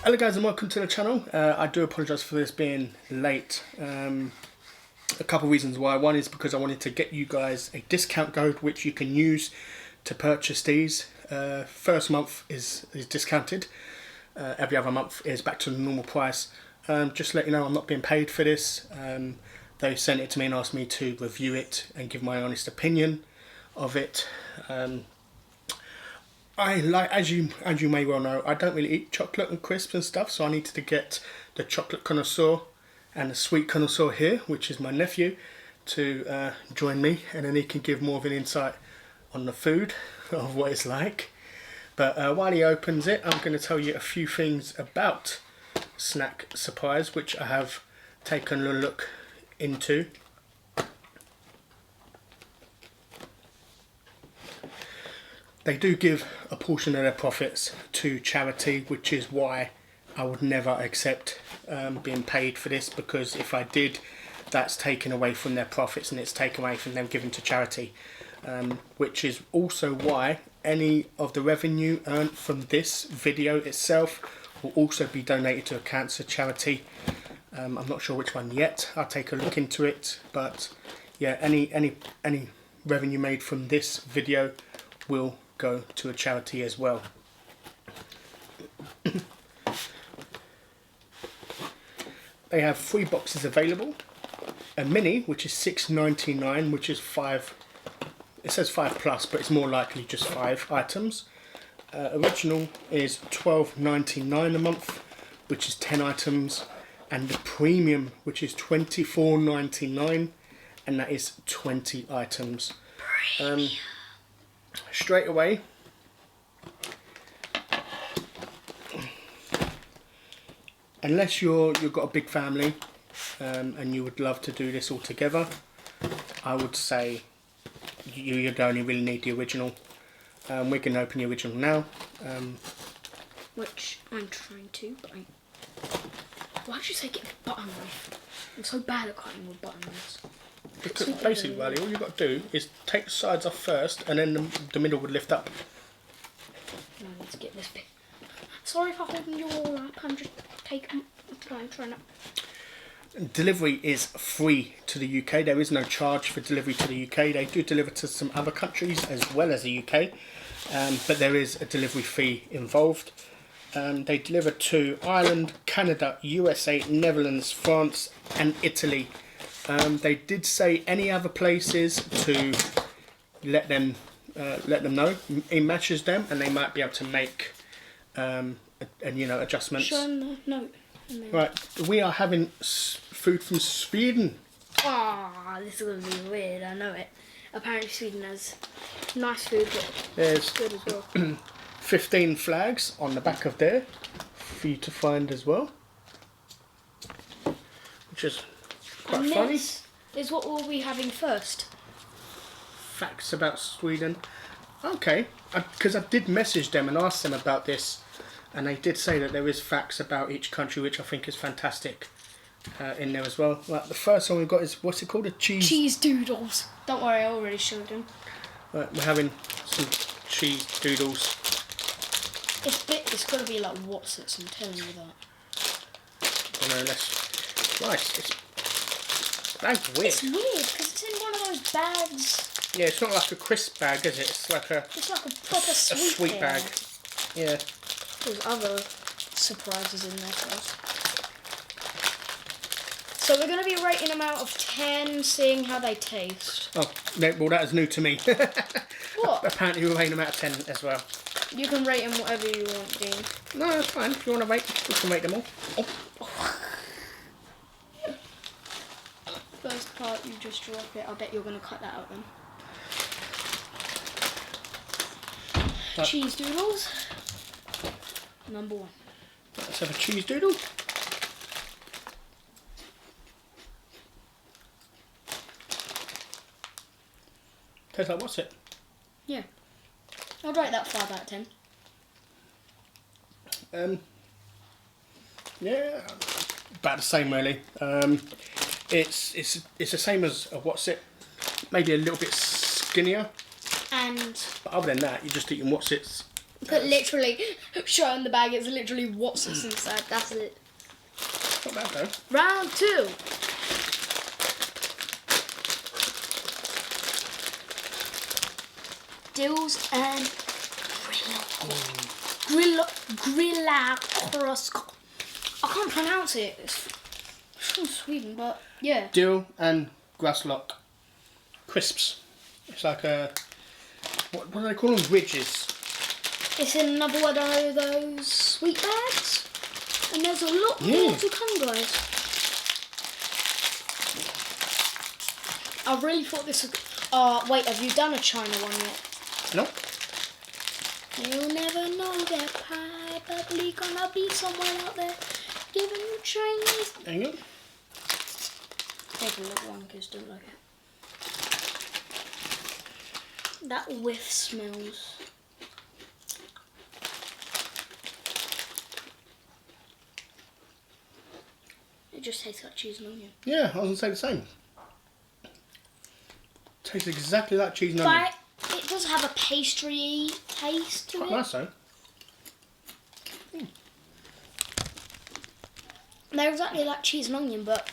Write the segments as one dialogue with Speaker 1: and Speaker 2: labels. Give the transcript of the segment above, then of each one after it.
Speaker 1: Hello guys and welcome to the channel. I do apologise for this being late. A couple of reasons why. One is because I wanted to get you guys a discount code which you can use to purchase these. First month is discounted. Every other month is back to the normal price. Just to let you know, I'm not being paid for this. They sent it to me and asked me to review it and give my honest opinion of it. As you may well know, I don't really eat chocolate and crisps and stuff, so I needed to get the chocolate connoisseur and the sweet connoisseur here, which is my nephew, to join me, and then he can give more of an insight on the food of what it's like. But while he opens it, I'm going to tell you a few things about Snack Surprise, which I have taken a look into. They do give a portion of their profits to charity, which is why I would never accept being paid for this, because if I did, that's taken away from their profits and it's taken away from them giving to charity, which is also why any of the revenue earned from this video itself will also be donated to a cancer charity. I'm not sure which one yet. I'll take a look into it, but yeah, any revenue made from this video will go to a charity as well. They have 3 boxes available. A mini, which is $6.99, which is 5. It says 5 plus, but it's more likely just 5 items. Original is $12.99 a month, which is 10 items, and the premium, which is $24.99, and that is 20 items. Straight away, unless you've got a big family and you would love to do this all together, I would say you'd only really need the original. We can open the original now.
Speaker 2: Which I'm trying to, but why did you say get a button knife? I'm so bad at cutting with button knives.
Speaker 1: Because basically, Riley, all you've got to do is take the sides off first, and then the middle would lift up.
Speaker 2: I need to get this bit. Sorry if I'm holding you all up. I'm just taking. I'm trying to.
Speaker 1: Delivery is free to the UK. There is no charge for delivery to the UK. They do deliver to some other countries as well as the UK, but there is a delivery fee involved. They deliver to Ireland, Canada, USA, Netherlands, France, and Italy. They did say any other places to let them know. It matches them, and they might be able to make adjustments.
Speaker 2: Show them the note.
Speaker 1: Right, we are having food from Sweden.
Speaker 2: Ah, this is gonna be weird. I know it. Apparently, Sweden has nice food, but
Speaker 1: There's
Speaker 2: good as well.
Speaker 1: 15 flags on the back of there for you to find as well, which is quite
Speaker 2: and
Speaker 1: funny.
Speaker 2: This is what we'll be having first.
Speaker 1: Facts about Sweden. Okay, because I did message them and ask them about this, and they did say that there is facts about each country, which I think is fantastic in there as well. Right, the first one we've got is, what's it called? A
Speaker 2: Cheese doodles. Don't worry, I already showed them.
Speaker 1: Right, we're having some cheese doodles.
Speaker 2: It's gonna be like Watsits, I'm telling you that.
Speaker 1: I know, less. Right, it's bag's weird.
Speaker 2: It's weird because it's in one of those bags.
Speaker 1: Yeah, it's not like a crisp bag, is it? It's like a
Speaker 2: proper
Speaker 1: sweet bag. Yeah.
Speaker 2: There's other surprises in there for us. So we're going to be rating them out of 10, seeing how they taste.
Speaker 1: Oh, no, well, that is new to me.
Speaker 2: What?
Speaker 1: Apparently we're rating them out of 10 as well.
Speaker 2: You can rate them whatever you want, Dean.
Speaker 1: No, that's fine. If you want to rate, we can rate them all. Oh.
Speaker 2: First part, you just drop it. I bet you're going to cut that out then.
Speaker 1: Right.
Speaker 2: Cheese doodles. Number 1.
Speaker 1: Let's have a cheese doodle. Tastes like what's it?
Speaker 2: Yeah. I'd rate that 5 out of 10.
Speaker 1: Yeah, about the same really. It's the same as a what's it, maybe a little bit skinnier.
Speaker 2: And
Speaker 1: But other than that, you're just eating what's it's
Speaker 2: But literally, showing the bag, it's literally what's inside. That's it.
Speaker 1: Not bad though.
Speaker 2: Round 2. Dills and Grillakrosk. I can't pronounce it. It's from Sweden, but yeah.
Speaker 1: Dill and grasslock crisps. It's like a what do they call them? Ridges.
Speaker 2: It's in another one of those sweet bags, and there's a lot more to come, guys. I really thought this would. Wait, have you done a China one yet?
Speaker 1: No.
Speaker 2: You'll never know that probably gonna be somewhere out there giving you Chinese.
Speaker 1: Hang on.
Speaker 2: Take a little one, kids don't like it. That whiff smells. It just tastes like cheese and onion.
Speaker 1: Yeah, I was gonna say the same. Tastes exactly like cheese and onion.
Speaker 2: But it does have a pastry taste to
Speaker 1: Quite
Speaker 2: it.
Speaker 1: nice though.
Speaker 2: They're exactly like cheese and onion, but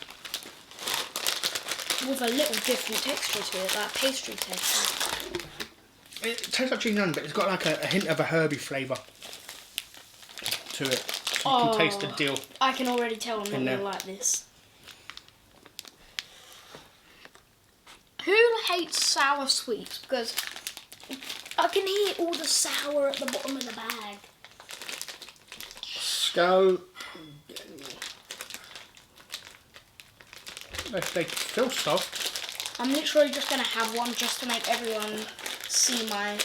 Speaker 2: with a little different texture to it, like pastry texture.
Speaker 1: It tastes like cheese and onion, but it's got like a hint of a herby flavour to it. You can taste the dill.
Speaker 2: I can already tell I'm not
Speaker 1: In
Speaker 2: going
Speaker 1: there.
Speaker 2: to like this. Who hates sour sweets? Because I can hear all the sour at the bottom of the bag.
Speaker 1: Go. They feel soft.
Speaker 2: I'm literally just going to have one just to make everyone see my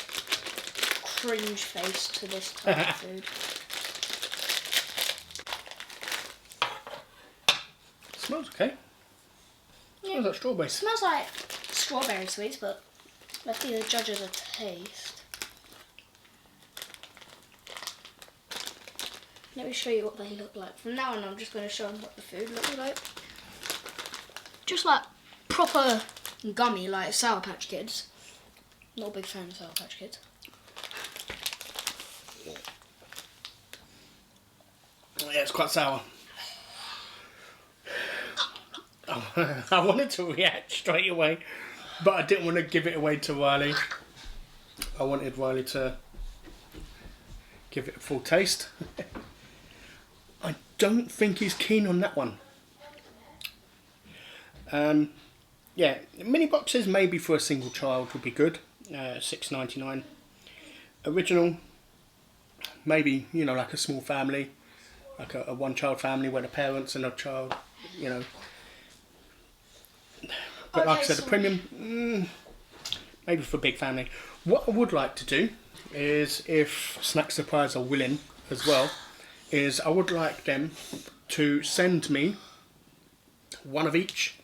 Speaker 2: cringe face to this type of food.
Speaker 1: Smells okay. Smells like strawberry.
Speaker 2: Smells like strawberry sweets, but let's see the judges of taste. Let me show you what they look like. From now on, I'm just going to show them what the food looks like. Just like proper gummy, like Sour Patch Kids. Not a big fan of Sour Patch Kids.
Speaker 1: Yeah, it's quite sour. I wanted to react straight away, but I didn't want to give it away to Riley. I wanted Riley to give it a full taste. I don't think he's keen on that one. Yeah, mini boxes maybe for a single child would be good. $6.99. Original, maybe, you know, like a small family, like a one-child family where the parents and a child, you know. But like I said, the premium, maybe for a big family. What I would like to do is, if Snack Supplies are willing as well, is I would like them to send me one of each,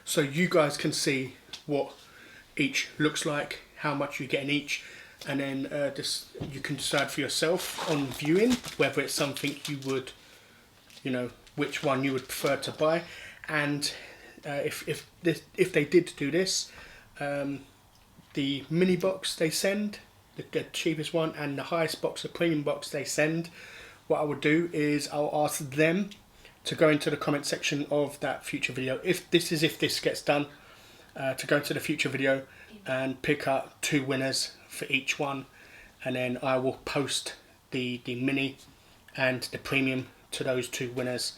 Speaker 1: so you guys can see what each looks like, how much you get in each, and then you can decide for yourself on viewing whether it's something you would, you know, which one you would prefer to buy. And if they did do this, the mini box they send, the cheapest one, and the highest box, the premium box they send, what I would do is I'll ask them to go into the comment section of that future video, if this gets done, to go into the future video and pick up 2 winners for each one, and then I will post the mini and the premium to those 2 winners.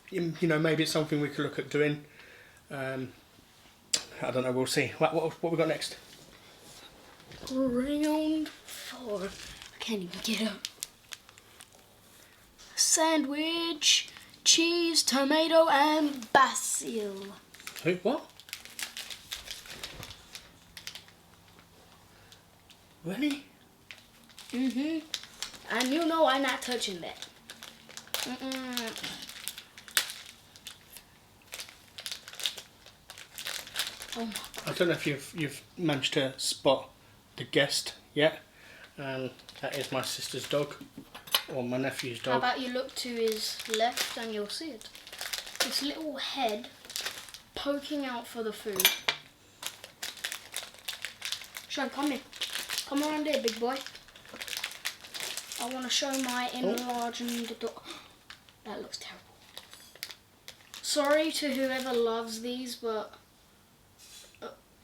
Speaker 1: You know, maybe it's something we could look at doing. I don't know, we'll see. What we got next?
Speaker 2: Round 4. I can't even get up. Sandwich, cheese, tomato, and basil.
Speaker 1: Who? What? Really?
Speaker 2: And you know I'm not touching that. Oh my God.
Speaker 1: I don't know if you've managed to spot the guest yet. That is my sister's dog, or my nephew's
Speaker 2: How
Speaker 1: dog.
Speaker 2: about you look to his left and you'll see it. This little head poking out for the food. Sean, come here. Come around here, big boy. I want to show my enlarged dog. That looks terrible. Sorry to whoever loves these, but...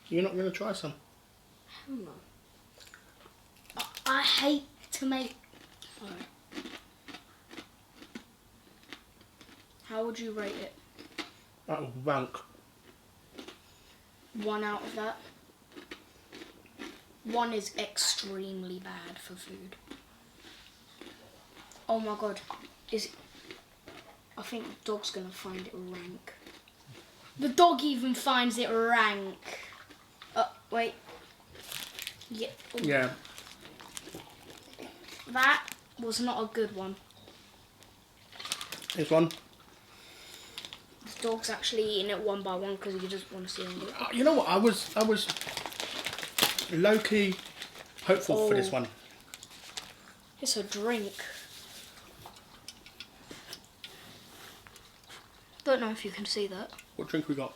Speaker 1: You're not going to try some?
Speaker 2: Hell no. I hate to make... Alright. How would you rate it?
Speaker 1: That was rank.
Speaker 2: 1 out of that. 1 is extremely bad for food. Oh my god. I think the dog's gonna find it rank. The dog even finds it rank. Wait. Yeah.
Speaker 1: Yeah.
Speaker 2: That was not a good one.
Speaker 1: This one.
Speaker 2: The dog's actually eating it one by one because he just want to see him.
Speaker 1: You know what? I was low-key hopeful for this one.
Speaker 2: It's a drink. Don't know if you can see that.
Speaker 1: What drink we got?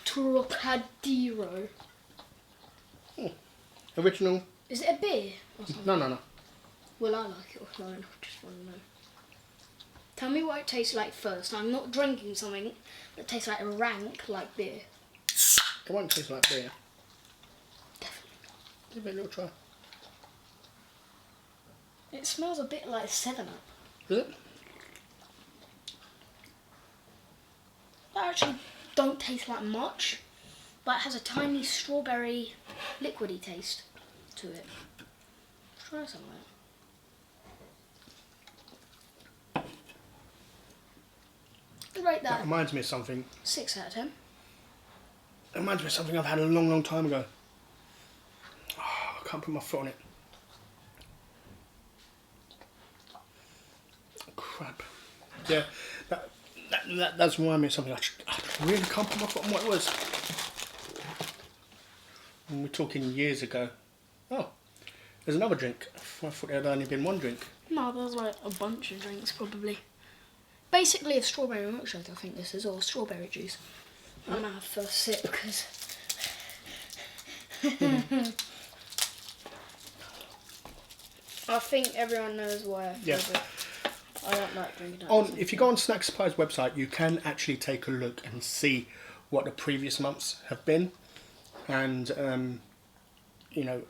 Speaker 2: Trocadero.
Speaker 1: Oh, original.
Speaker 2: Is it a beer or something?
Speaker 1: No.
Speaker 2: Will I like it or not? I just want to know. Tell me what it tastes like first. I'm not drinking something that tastes like rank like beer.
Speaker 1: It won't taste like beer.
Speaker 2: Definitely.
Speaker 1: Give it a little try.
Speaker 2: It smells a bit like 7-Up.
Speaker 1: Is it?
Speaker 2: That actually don't taste like much, but it has a tiny strawberry liquidy taste to it. Try some of that. Rate
Speaker 1: That
Speaker 2: that
Speaker 1: reminds me of something.
Speaker 2: 6 out of 10.
Speaker 1: It reminds me of something I've had a long time ago. Oh, I can't put my foot on it. Crap. Yeah, that's reminding me of something. I really can't put my foot on what it was. And we're talking years ago. Oh, there's another drink. I thought there had only been one drink.
Speaker 2: No, there's like a bunch of drinks probably. Basically a strawberry milkshake I think this is, or strawberry juice. I'm gonna have first sip because... I think everyone knows why I feel it. I don't like drinking that.
Speaker 1: If you go on Snack Supply's website, you can actually take a look and see what the previous months have been. And, you know,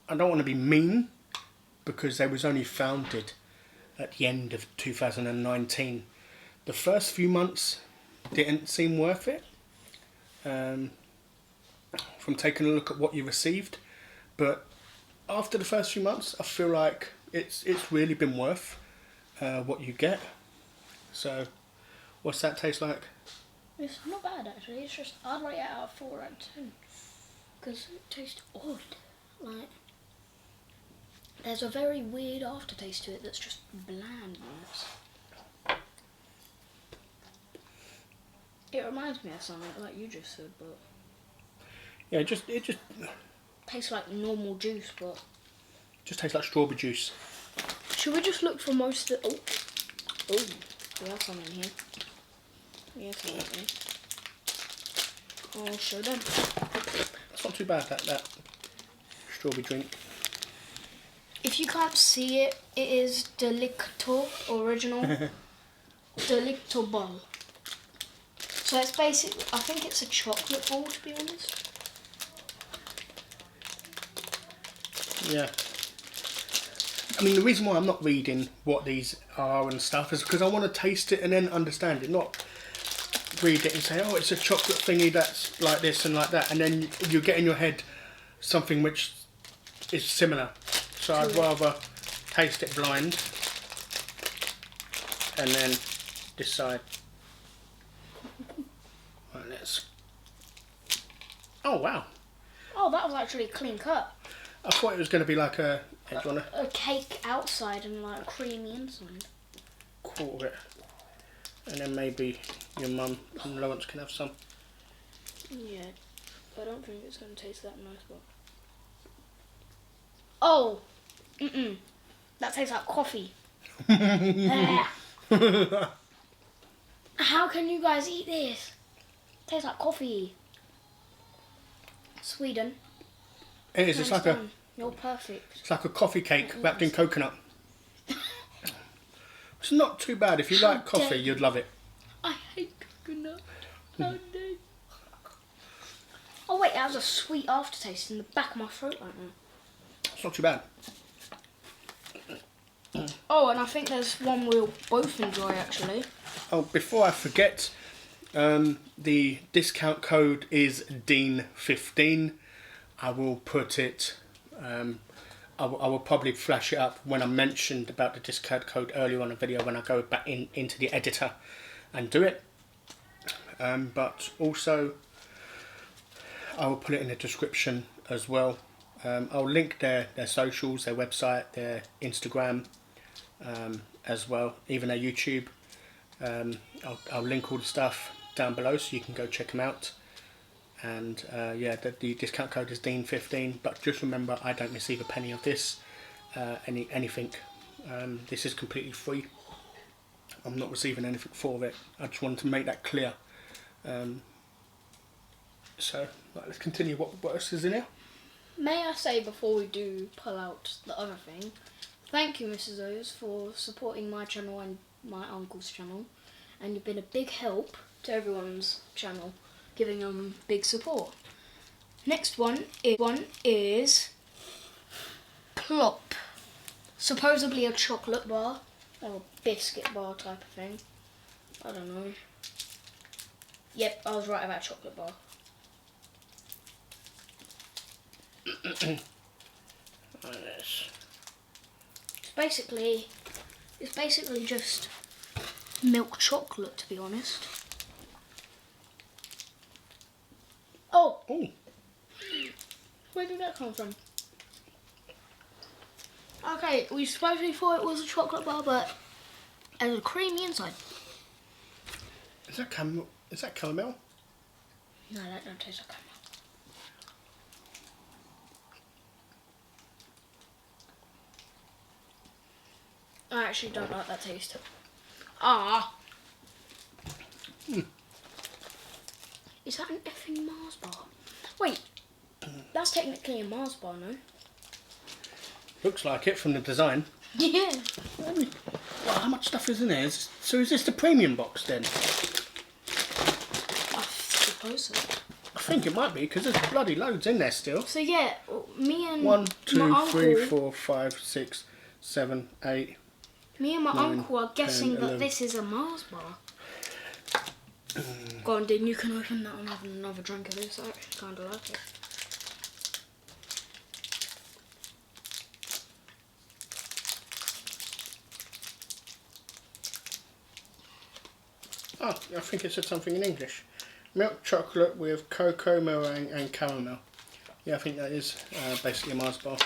Speaker 1: I don't want to be mean because they was only founded at the end of 2019. The first few months didn't seem worth it from taking a look at what you received, but after the first few months I feel like it's really been worth what you get. So what's that taste like?
Speaker 2: It's not bad actually, it's just I'd rate it out of 4 out of 10 because it tastes odd. Like, there's a very weird aftertaste to it that's just blandness. It reminds me of something like you just said, but
Speaker 1: Yeah, it just
Speaker 2: tastes like normal juice, but
Speaker 1: just tastes like strawberry juice.
Speaker 2: should we just look for most of the... Oh, we have some in here. We have some in here. I'll show them.
Speaker 1: It's not too bad, that strawberry drink.
Speaker 2: If you can't see it, it is Delicto original. Delicto ball. So it's basically, I think it's a chocolate ball to be honest.
Speaker 1: Yeah. I mean, the reason why I'm not reading what these are and stuff is because I want to taste it and then understand it, not read it and say, oh, it's a chocolate thingy that's like this and like that, and then you get in your head something which is similar. So I'd rather taste it blind and then decide. Right, let's... Oh, wow.
Speaker 2: Oh, that was actually a clean cut.
Speaker 1: I thought it was going to be like a
Speaker 2: cake outside and like creamy inside.
Speaker 1: quarter it. And then maybe your mum and Lawrence can have some.
Speaker 2: Yeah, I don't think it's going to taste that nice, but... Oh! That tastes like coffee. How can you guys eat this? Tastes like coffee. Sweden.
Speaker 1: It is. It's like a.
Speaker 2: You're perfect.
Speaker 1: It's like a coffee cake wrapped in coconut. It's not too bad. If you like coffee, you'd love it.
Speaker 2: I hate coconut. How dare you? Oh wait, that was a sweet aftertaste in the back of my throat right now.
Speaker 1: It's not too bad.
Speaker 2: Oh, and I think there's one we'll both enjoy actually.
Speaker 1: Oh, before I forget, the discount code is Dean15. I will put it. I will probably flash it up when I mentioned about the discount code earlier on the video when I go back into the editor and do it. But also, I will put it in the description as well. I'll link their socials, their website, their Instagram as well, even their YouTube. I'll link all the stuff down below so you can go check them out. And yeah, the discount code is Dean15. But just remember, I don't receive a penny of this, anything. This is completely free. I'm not receiving anything for it. I just wanted to make that clear. So right, let's continue. What else is in here?
Speaker 2: May I say before we do pull out the other thing, thank you Mrs. O's for supporting my channel and my uncle's channel, and you've been a big help to everyone's channel, giving them big support. Next one is Plop, supposedly a chocolate bar or a biscuit bar type of thing. I don't know. Yep, I was right about chocolate bar. It's basically just milk chocolate, to be honest. Oh!
Speaker 1: Ooh.
Speaker 2: Where did that come from? Okay, we supposedly thought it was a chocolate bar, but it has a creamy inside.
Speaker 1: Is that caramel? Is that caramel?
Speaker 2: No, that don't taste like caramel. I actually don't like that taste. Ah. Is that an effing Mars bar? Wait, that's technically a Mars bar, no?
Speaker 1: Looks like it from the design.
Speaker 2: Yeah.
Speaker 1: Well, how much stuff is in there? So is this the premium box then?
Speaker 2: I suppose so.
Speaker 1: I think it might be because there's bloody loads in there still.
Speaker 2: So yeah, me and
Speaker 1: 1, 2,
Speaker 2: my
Speaker 1: 3,
Speaker 2: uncle,
Speaker 1: 4, 5, 6, 7, 8.
Speaker 2: me and my
Speaker 1: 9,
Speaker 2: uncle are guessing
Speaker 1: 10,
Speaker 2: that
Speaker 1: 11.
Speaker 2: this is a Mars bar. Go on, Dean, you can open that and have another drink of this. I kind of like it.
Speaker 1: Oh, I think it said something in English. Milk chocolate with cocoa, meringue and caramel. Yeah, I think that is basically a Mars bar.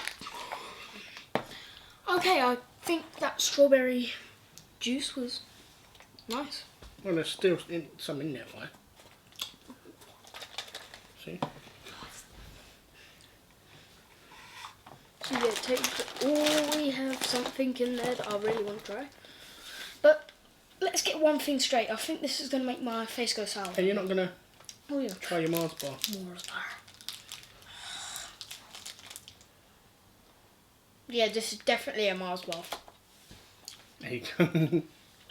Speaker 2: Okay, I think that strawberry juice was nice.
Speaker 1: Well, there's still some in there, right? See?
Speaker 2: So yeah, we have something in there that I really want to try. But let's get one thing straight. I think this is going to make my face go sour.
Speaker 1: Hey, you're not going to
Speaker 2: Oh yeah.
Speaker 1: try your Mars bar?
Speaker 2: Mars bar. Yeah, this is definitely a Mars bar.
Speaker 1: There you go.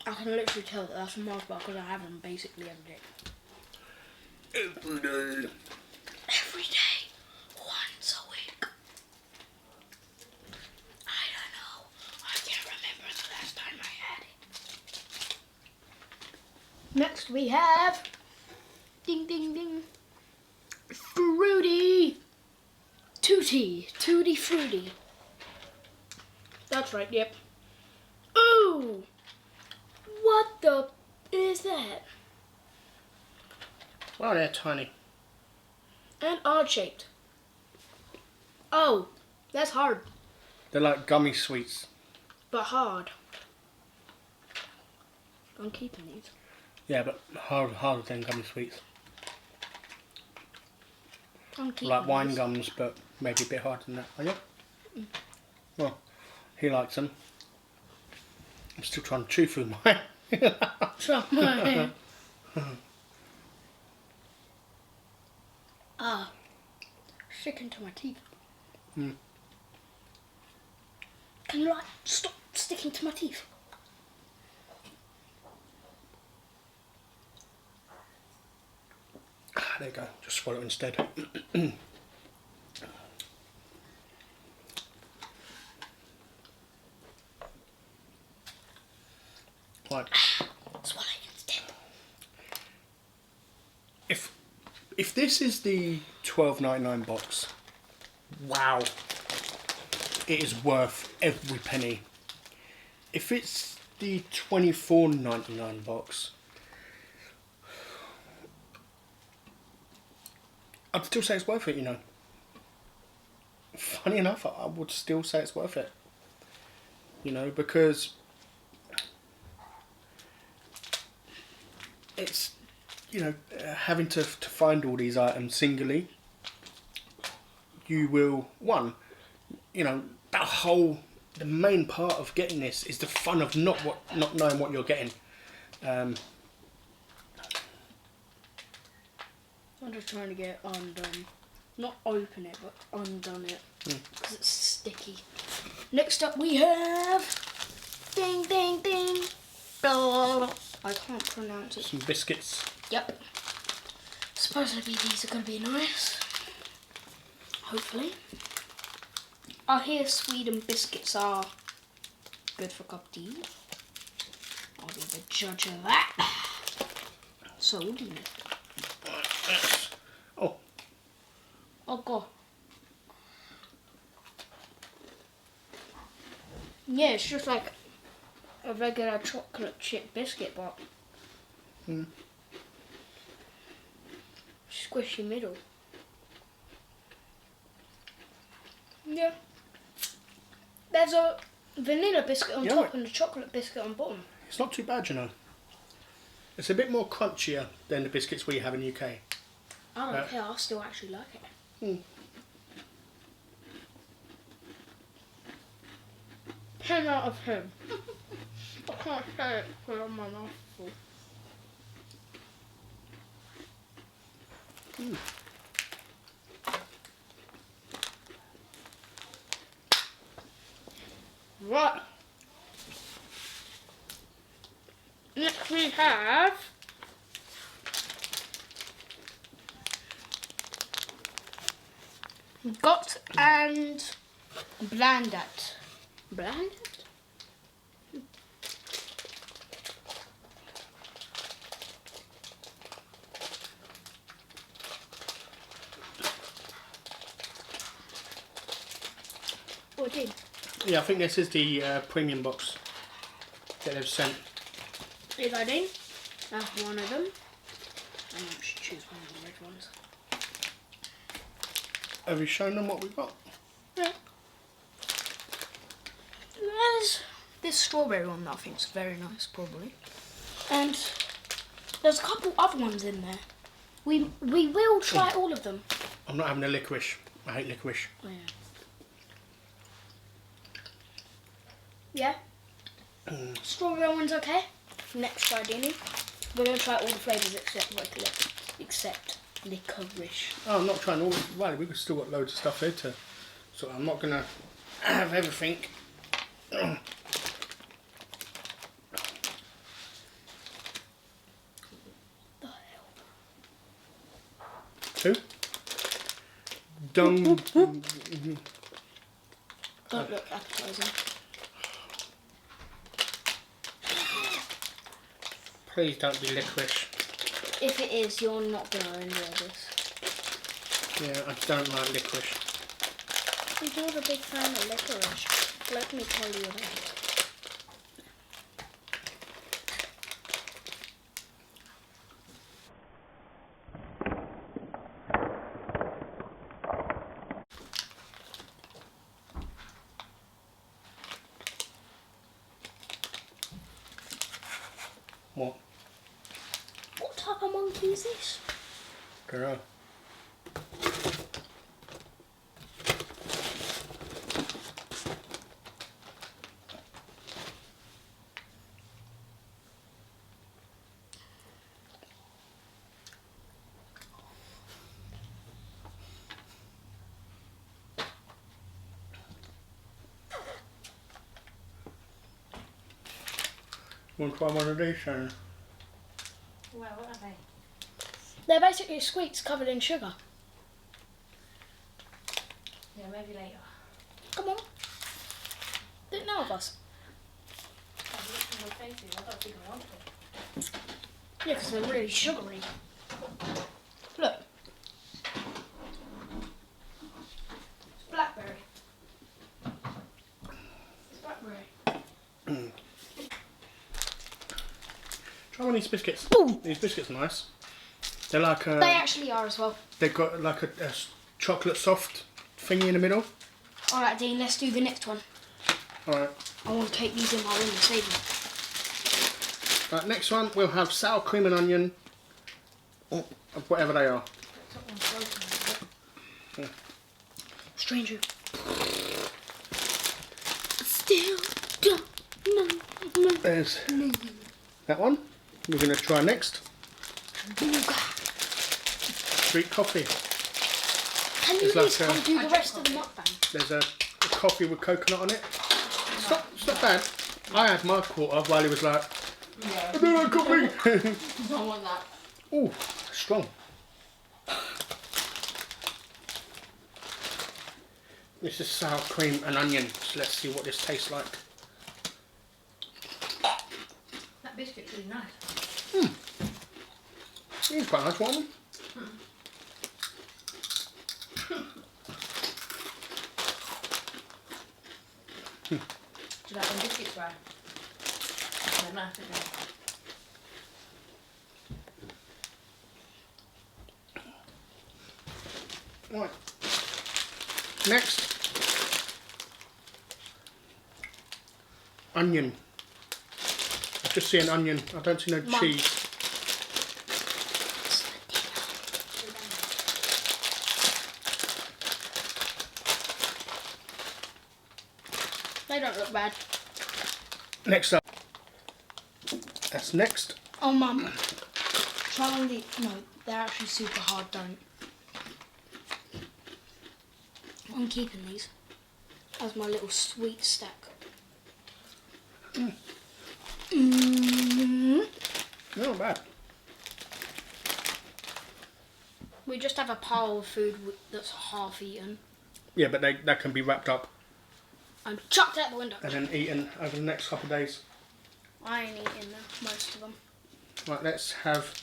Speaker 2: I can literally tell that that's a Mars bar because I have them basically every day.
Speaker 1: Every day.
Speaker 2: Every day, once a week. I don't know. I can't remember the last time I had it. Next we have, ding ding ding, Fruity Tutti Fruity. That's right. Yep. Ooh, what the is that?
Speaker 1: Wow, they're tiny.
Speaker 2: And odd shaped. Oh, that's hard,
Speaker 1: They're like gummy sweets.
Speaker 2: but hard. I'm keeping these.
Speaker 1: Yeah, but harder than gummy sweets.
Speaker 2: I'm keeping
Speaker 1: Like wine
Speaker 2: these.
Speaker 1: gums, but maybe a bit harder than that. Are you? Well, he likes them. I'm still trying to chew through mine.
Speaker 2: Try. Ah, sticking to my teeth. Can you like stop sticking to my teeth?
Speaker 1: There you go, just swallow it instead. Right.
Speaker 2: Swallow it instead.
Speaker 1: If this is the $12.99 box, wow, it is worth every penny. If it's the $24.99 box, I'd still say it's worth it, you know. Funny enough, I would still say it's worth it. You know, because it's, you know, having to find all these items singly, you will, one, you know, the main part of getting this is the fun of not knowing what you're getting.
Speaker 2: I'm just trying to get undone. Not open it, but undone it. Because it's sticky. Next up we have... Ding, ding, ding. Blah. I can't pronounce it.
Speaker 1: Some biscuits.
Speaker 2: Yep. Supposedly these are going to be nice. Hopefully. I hear Sweden biscuits are good for a cup of tea. I'll be the judge of that. So do you.
Speaker 1: Oh.
Speaker 2: Oh god. Yeah, it's just like a regular chocolate chip biscuit, but squishy middle. Yeah. There's a vanilla biscuit on top and a chocolate biscuit on bottom.
Speaker 1: It's not too bad, you know. It's a bit more crunchier than the biscuits we have in the UK.
Speaker 2: I don't care, I still actually like it. 10 out of 10. I can't say it because I'm my mouth full. Right. Next we have Got and Blandat. Blandat? What did?
Speaker 1: Yeah, I think this is the premium box that they've sent.
Speaker 2: If I did, that's one of them. And I should choose one of the red ones.
Speaker 1: Have you shown them what we've got?
Speaker 2: Yeah. There's this strawberry one that I think is very nice, probably. And there's a couple other ones in there. We will try all of them.
Speaker 1: I'm not having a licorice. I hate licorice.
Speaker 2: Oh, yeah. Yeah? Strawberry one's okay. Next Friday, we're going to try all the flavours except licorice.
Speaker 1: Oh, I'm not trying all. Well, we've still got loads of stuff here to. So I'm not going to have everything.
Speaker 2: The hell?
Speaker 1: Who? Don't
Speaker 2: look appetizing.
Speaker 1: Please don't be licorice.
Speaker 2: If it is, you're not going to enjoy this.
Speaker 1: Yeah, I don't like licorice.
Speaker 2: You're not a big fan of licorice. Let me tell you that.
Speaker 1: What?
Speaker 2: What type of monkey is this?
Speaker 1: Don't know. Want to try one of these, Shannon?
Speaker 3: Well, what are they?
Speaker 2: They're basically sweets covered in sugar.
Speaker 3: Yeah, maybe later.
Speaker 2: Come on. Didn't know of us.
Speaker 3: I've looked in your faces. I don't think I want it.
Speaker 2: Yeah, because they're really sugary. Look. It's blackberry. It's blackberry.
Speaker 1: Try one of these biscuits.
Speaker 2: Ooh.
Speaker 1: These biscuits are nice. They're like a...
Speaker 2: They actually are as well.
Speaker 1: They've got like a chocolate soft thingy in the middle.
Speaker 2: Alright, Dean, let's do the next one.
Speaker 1: Alright.
Speaker 2: I want to take these in my room and save them.
Speaker 1: Right, next one we'll have sour cream and onion. Or whatever they are.
Speaker 2: Stranger. Still don't know.
Speaker 1: There's that one. We're going to try next. Sweet coffee.
Speaker 2: Can you
Speaker 1: It's
Speaker 2: please
Speaker 1: like,
Speaker 2: come do the rest of the mukbang?
Speaker 1: There's a coffee with coconut on it. It's not bad. I had my quarter while he was like,
Speaker 3: Yeah.
Speaker 1: I don't like coffee.
Speaker 3: Don't want that.
Speaker 1: Ooh, strong. This is sour cream and onion. So let's see what this tastes like.
Speaker 3: That biscuit's really nice.
Speaker 1: It's quite a nice one.
Speaker 3: Do you like them biscuits, right? They're nice, aren't they?
Speaker 1: Right. Next. Onion. I just see an onion. I don't see no
Speaker 2: Mum.
Speaker 1: cheese.
Speaker 2: They don't look bad.
Speaker 1: Next up. That's next.
Speaker 2: Oh, Mum. Try one of these. No, they're actually super hard, don't. I'm keeping these as my little sweet stack.
Speaker 1: Not bad.
Speaker 2: We just have a pile of food that's half eaten
Speaker 1: Yeah, but that can be wrapped up
Speaker 2: and chucked out the window.
Speaker 1: and then eaten over the next couple of days.
Speaker 2: I ain't eating most of them.
Speaker 1: Right, let's have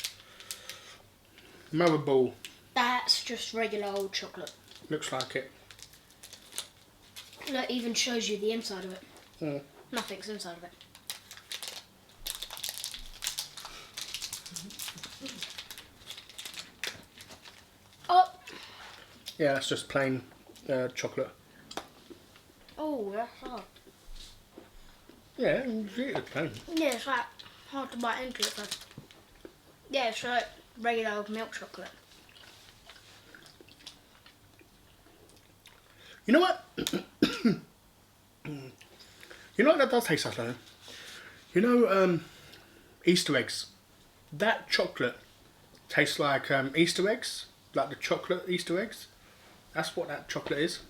Speaker 1: Maribor.
Speaker 2: That's just regular old chocolate.
Speaker 1: Looks like it.
Speaker 2: That even shows you the inside of it.
Speaker 1: Mm.
Speaker 2: Nothing's inside of it. Oh!
Speaker 1: Yeah, that's just plain chocolate.
Speaker 2: Oh, that's hard.
Speaker 1: Yeah, you eat it plain.
Speaker 2: Yeah, it's like hard to bite into it first. Yeah, it's like regular old milk chocolate.
Speaker 1: You know what? You know what that does taste like, though? You know, Easter eggs. That chocolate tastes like Easter eggs, like the chocolate Easter eggs. That's what that chocolate is.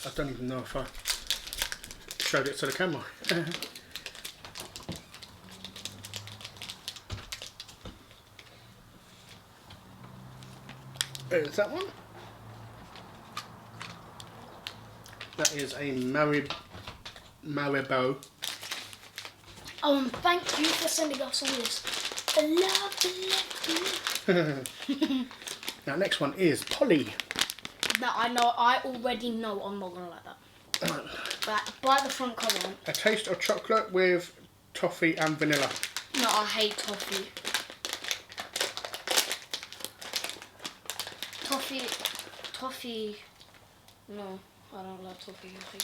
Speaker 1: I don't even know if I showed it to the camera. Is that one? That is a Maribor.
Speaker 2: Oh, and thank you for sending us all this. Lovely.
Speaker 1: Now, next one is Polly.
Speaker 2: That I already know I'm not going to like that. But by the front cover.
Speaker 1: A taste of chocolate with toffee and vanilla.
Speaker 2: No, I hate toffee. Toffee. No, I don't like toffee. I think.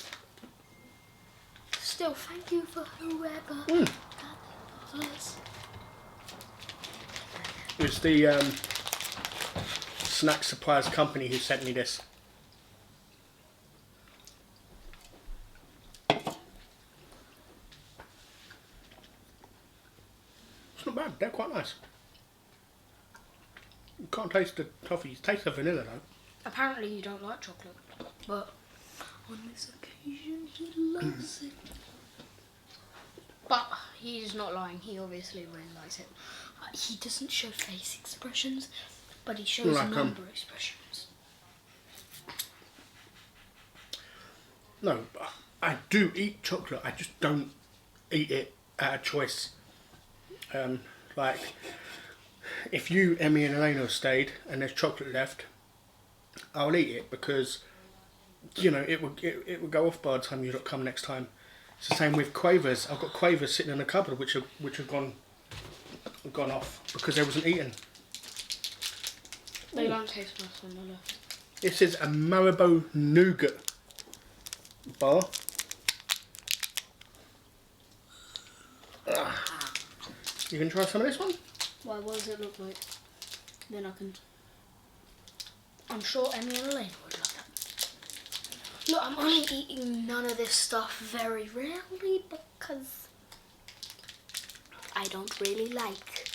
Speaker 2: Still, thank you for whoever. That was.
Speaker 1: It's the snack suppliers company who sent me this. It's not bad, they're quite nice. You can't taste the toffee, you taste the vanilla though.
Speaker 2: Apparently you don't like chocolate, but on this occasion he loves it. But He's not lying. He obviously really likes it. He doesn't show face expressions, but he shows
Speaker 1: Like,
Speaker 2: number expressions.
Speaker 1: No, I do eat chocolate. I just don't eat it out of choice. Like, if you, Emmy and Elena stayed and there's chocolate left, I'll eat it because, you know, it would go off by the time you don't come next time. It's the same with quavers. I've got quavers sitting in the cupboard which have gone off because they wasn't eaten.
Speaker 2: They don't taste nice when they're left.
Speaker 1: This is a Marabou nougat bar. You can try some of this one?
Speaker 2: Why, what does it look like? Then I can... I'm sure Emmy and Elaine would love that. Look, I'm only eating none of this stuff very rarely because I don't really like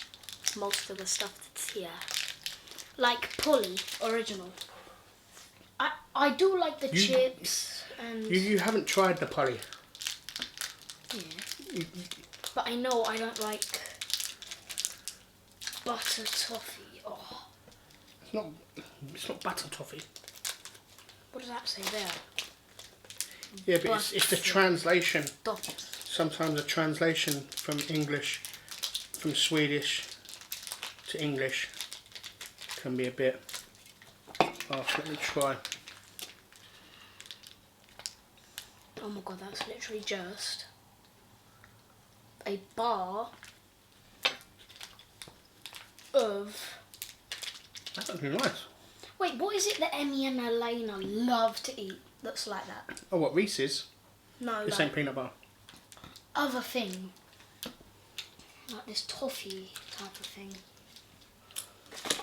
Speaker 2: most of the stuff that's here. Like Polly, original. I do like the chips and...
Speaker 1: You haven't tried the Polly.
Speaker 2: Yeah. But I know I don't like butter toffee. Oh.
Speaker 1: It's not butter toffee.
Speaker 2: What does that say there?
Speaker 1: Yeah, but it's the translation.
Speaker 2: Toffee.
Speaker 1: Sometimes a translation from English, from Swedish to English can be a bit off. Let me try.
Speaker 2: Oh my god, that's literally just a bar of...
Speaker 1: That's actually nice.
Speaker 2: Wait, what is it that Emmy and Elena love to eat that's like that?
Speaker 1: Oh, what, Reese's?
Speaker 2: No,
Speaker 1: This
Speaker 2: like
Speaker 1: ain't peanut bar.
Speaker 2: other thing. Like this toffee type of thing.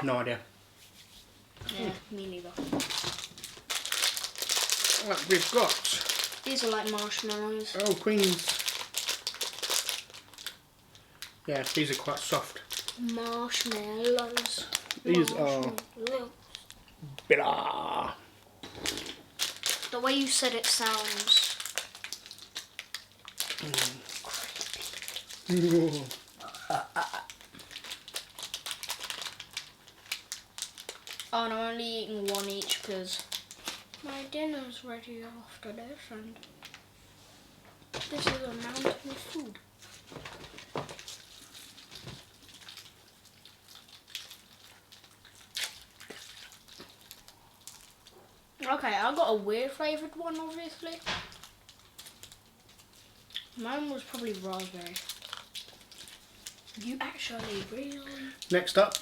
Speaker 1: No idea.
Speaker 2: Yeah, me neither.
Speaker 1: Right, we've got...
Speaker 2: These are like marshmallows.
Speaker 1: Oh, Queens. Yeah, these are quite soft.
Speaker 2: Marshmallows.
Speaker 1: These are
Speaker 2: Marshmallows.
Speaker 1: bitter.
Speaker 2: The way you said it sounds... Oh, and I'm only eating one each because my dinner's ready after this and this is a mountain of food. Okay, I got a weird flavoured one obviously. Mine was probably raspberry. You actually really...
Speaker 1: Next up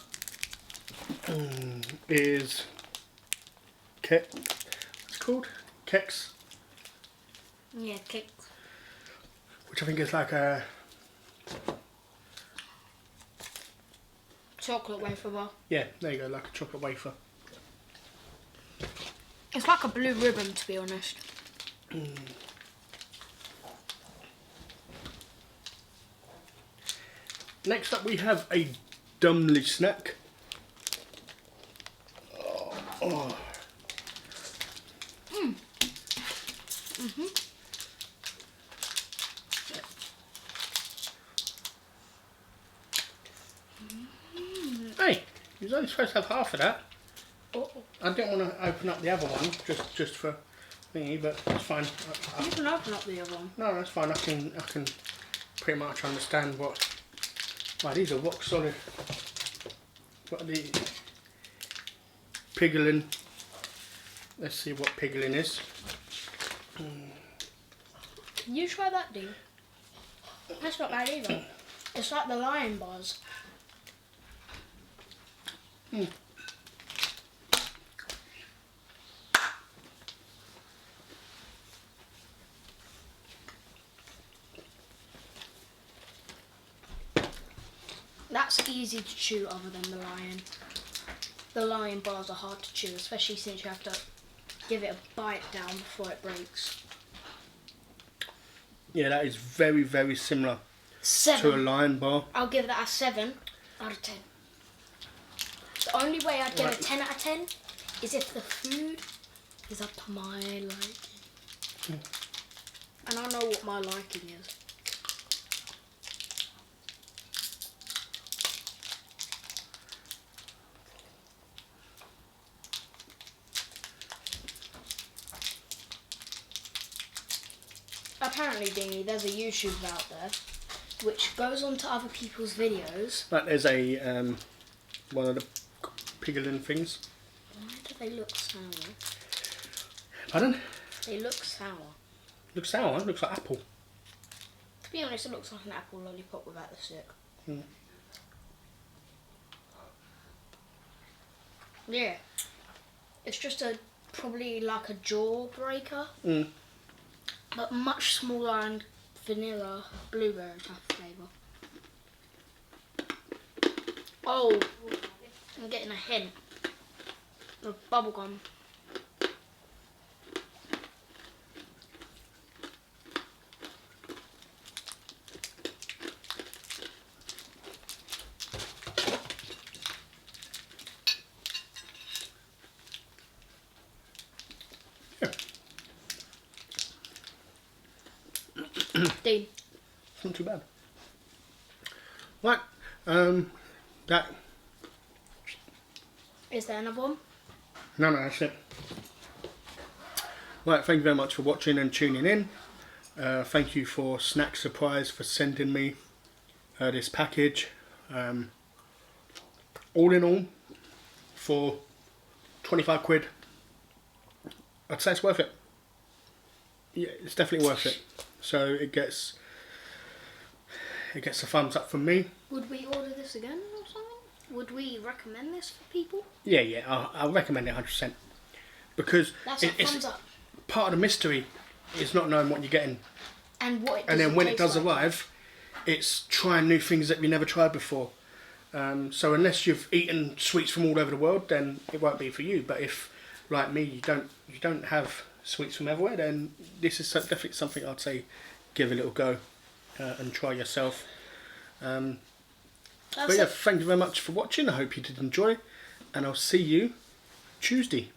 Speaker 1: is what's it called? Keks,
Speaker 2: Yeah, cake.
Speaker 1: which I think is like a
Speaker 2: Chocolate wafer bar.
Speaker 1: yeah. There you go, like a chocolate wafer.
Speaker 2: It's like a blue ribbon, to be honest.
Speaker 1: Next up, we have a dumbly snack. Hey, you're only supposed to have half of that.
Speaker 2: Oh,
Speaker 1: I didn't want to open up the other one just for thingy, but it's fine.
Speaker 2: you can open up the other one.
Speaker 1: No, that's fine. I can pretty much understand what. Wow, these are rock solid. What are the piggling? Let's see what piggling is.
Speaker 2: Can you try that, Dean? That's not bad either. It's like the lion bars. That's easy to chew other than the lion. The lion bars are hard to chew, especially since you have to give it a bite down before it breaks.
Speaker 1: Yeah, that is very, very similar
Speaker 2: 7.
Speaker 1: to a lion bar.
Speaker 2: I'll give that a 7 out of 10. The only way I'd give
Speaker 1: Right.
Speaker 2: a 10 out of 10 is if the food is up to my liking. And I know what my liking is. apparently, Dingy, there's a YouTuber out there which goes on to other people's videos.
Speaker 1: Like there's a one of the piggling things.
Speaker 2: Why do they look sour?
Speaker 1: Pardon?
Speaker 2: They look sour.
Speaker 1: Looks sour. Looks like apple.
Speaker 2: To be honest, it looks like an apple lollipop without the stick.
Speaker 1: Mm.
Speaker 2: Yeah. It's just probably like a jawbreaker, but much smaller and vanilla blueberry type of flavour. Oh, I'm getting a hint of bubblegum. Dean.
Speaker 1: It's not too bad. Right, that.
Speaker 2: Is there another one?
Speaker 1: No, that's it. Right, thank you very much for watching and tuning in. Thank you for Snack Surprise for sending me this package. All in all, for 25 quid, I'd say it's worth it. Yeah, it's definitely worth it. So it gets a thumbs up from me.
Speaker 2: Would we order this again or something? Would we recommend this for people?
Speaker 1: Yeah, I'll recommend it 100%. Because
Speaker 2: That's a
Speaker 1: it's
Speaker 2: thumbs up.
Speaker 1: part of the mystery is not knowing what you're getting.
Speaker 2: And what it
Speaker 1: And then when it
Speaker 2: taste
Speaker 1: does
Speaker 2: like.
Speaker 1: arrive, it's trying new things that you never tried before. So unless you've eaten sweets from all over the world, then it won't be for you. But if, like me, you don't have sweets from everywhere, then this is definitely something I'd say give a little go and try yourself. But yeah, thank you very much for watching. I hope you did enjoy, and I'll see you Tuesday.